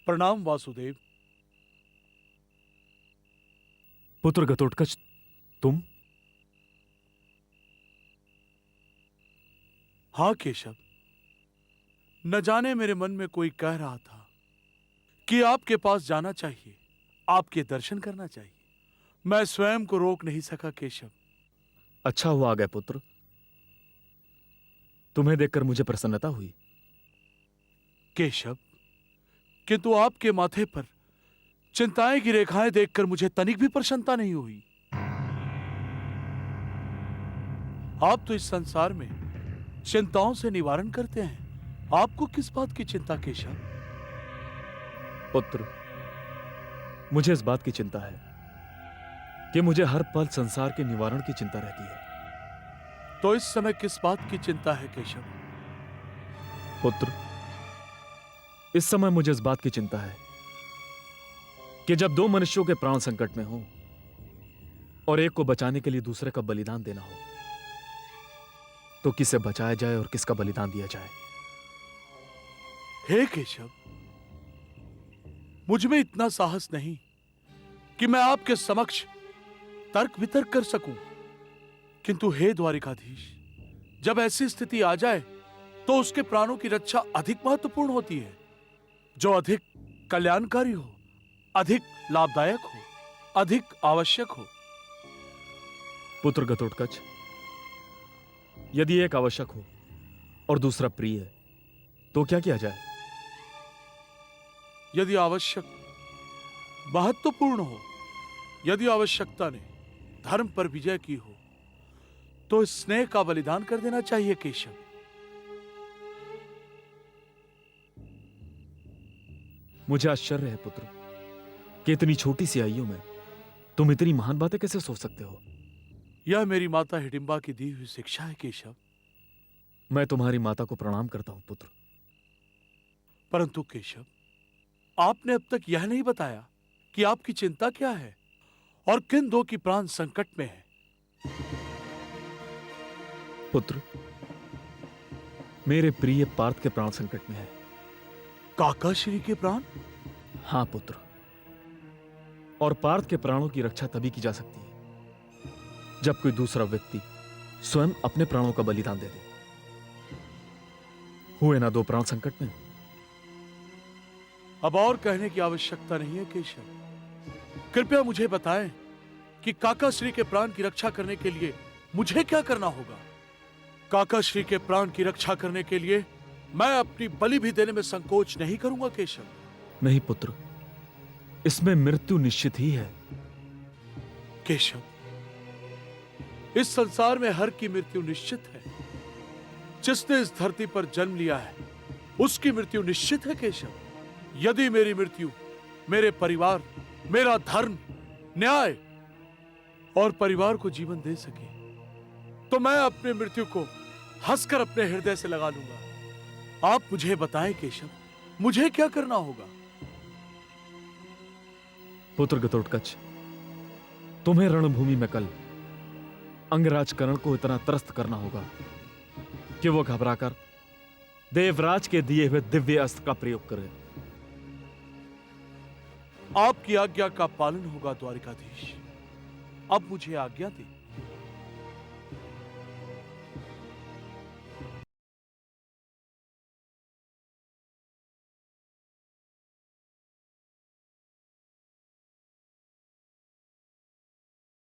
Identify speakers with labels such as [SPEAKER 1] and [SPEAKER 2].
[SPEAKER 1] प्रणाम वासुदेव।
[SPEAKER 2] पुत्र घटोत्कच, तुम?
[SPEAKER 1] हाँ केशव, न जाने मेरे मन में कोई कह रहा था कि आपके पास जाना चाहिए, आपके दर्शन करना चाहिए। मैं स्वयं को रोक नहीं सका केशव।
[SPEAKER 2] अच्छा हुआ आ गए पुत्र। तुम्हें देखकर मुझे प्रसन्नता हुई।
[SPEAKER 1] केशव, किंतु आपके माथे पर चिंताएं की रेखाएं देखकर मुझे तनिक भी प्रसन्नता नहीं हुई। आप तो इस संसार में चिंताओं से निवारण करते हैं, आपको किस बात की चिंता केशव?
[SPEAKER 2] पुत्र, मुझे इस बात की चिंता है कि मुझे हर पल संसार के निवारण की चिंता रहती है।
[SPEAKER 1] तो इस समय किस बात की चिंता है केशव?
[SPEAKER 2] पुत्र, इस समय मुझे इस बात की चिंता है कि जब दो मनुष्यों के प्राण संकट में हो और एक को बचाने के लिए दूसरे का बलिदान देना हो, तो किसे बचाया जाए और किसका बलिदान दिया जाए।
[SPEAKER 1] हे केशव, मुझ में इतना साहस नहीं कि मैं आपके समक्ष तर्क वितर्क कर सकूं, किंतु हे द्वारिकाधीश, जब ऐसी स्थिति आ जाए तो उसके प्राणों की रक्षा अधिक महत्वपूर्ण होती है। जो अधिक कल्याणकारी हो, अधिक लाभदायक हो, अधिक आवश्यक हो।
[SPEAKER 2] पुत्र घटोत्कच, यदि एक आवश्यक हो और दूसरा प्रिय है, तो क्या किया जाए?
[SPEAKER 1] यदि आवश्यक महत्वपूर्ण हो, यदि आवश्यकता ने धर्म पर विजय की हो, तो स्नेह का बलिदान कर देना चाहिए केशव।
[SPEAKER 2] मुझे आश्चर्य है पुत्र कि इतनी छोटी सी आयु में तुम इतनी महान बातें कैसे सोच सकते हो।
[SPEAKER 1] यह मेरी माता हिडिंबा की दी हुई शिक्षा है केशव।
[SPEAKER 2] मैं तुम्हारी माता को प्रणाम करता हूं पुत्र।
[SPEAKER 1] परंतु केशव, आपने अब तक यह नहीं बताया कि आपकी चिंता क्या है और किन दो की प्राण संकट में है।
[SPEAKER 2] पुत्र, मेरे प्रिय पार्थ के प्राण संकट में है।
[SPEAKER 1] काका श्री के प्राण?
[SPEAKER 2] हां पुत्र, और पार्थ के प्राणों की रक्षा तभी की जा सकती है जब कोई दूसरा व्यक्ति स्वयं अपने प्राणों का बलिदान दे दे। हुए ना दो प्राण संकट में।
[SPEAKER 1] अब और कहने की आवश्यकता नहीं है केशव। कृपया मुझे बताएं कि काका श्री के प्राण की रक्षा करने के लिए मुझे क्या करना होगा। काका श्री के प्राण की रक्षा करने के लिए मैं अपनी बलि भी देने में संकोच नहीं करूंगा केशव।
[SPEAKER 2] नहीं पुत्र, इसमें मृत्यु निश्चित ही है।
[SPEAKER 1] केशव, इस संसार में हर की मृत्यु निश्चित है। जिसने इस धरती पर जन्म लिया है उसकी मृत्यु निश्चित है केशव। यदि मेरी मृत्यु मेरे परिवार, मेरा धर्म, न्याय और परिवार को जीवन दे सके, तो मैं अपनी मृत्यु को हंसकर अपने हृदय से लगा लूंगा। आप मुझे बताएं केशव, मुझे क्या करना होगा?
[SPEAKER 2] पुत्र घटोत्कच, तुम्हें रणभूमि में कल अंगराज कर्ण को इतना त्रस्त करना होगा कि वो घबराकर देवराज के दिए हुए दिव्य अस्त्र का प्रयोग करे।
[SPEAKER 1] आपकी आज्ञा का पालन होगा द्वारिकाधीश। अब मुझे आज्ञा दें।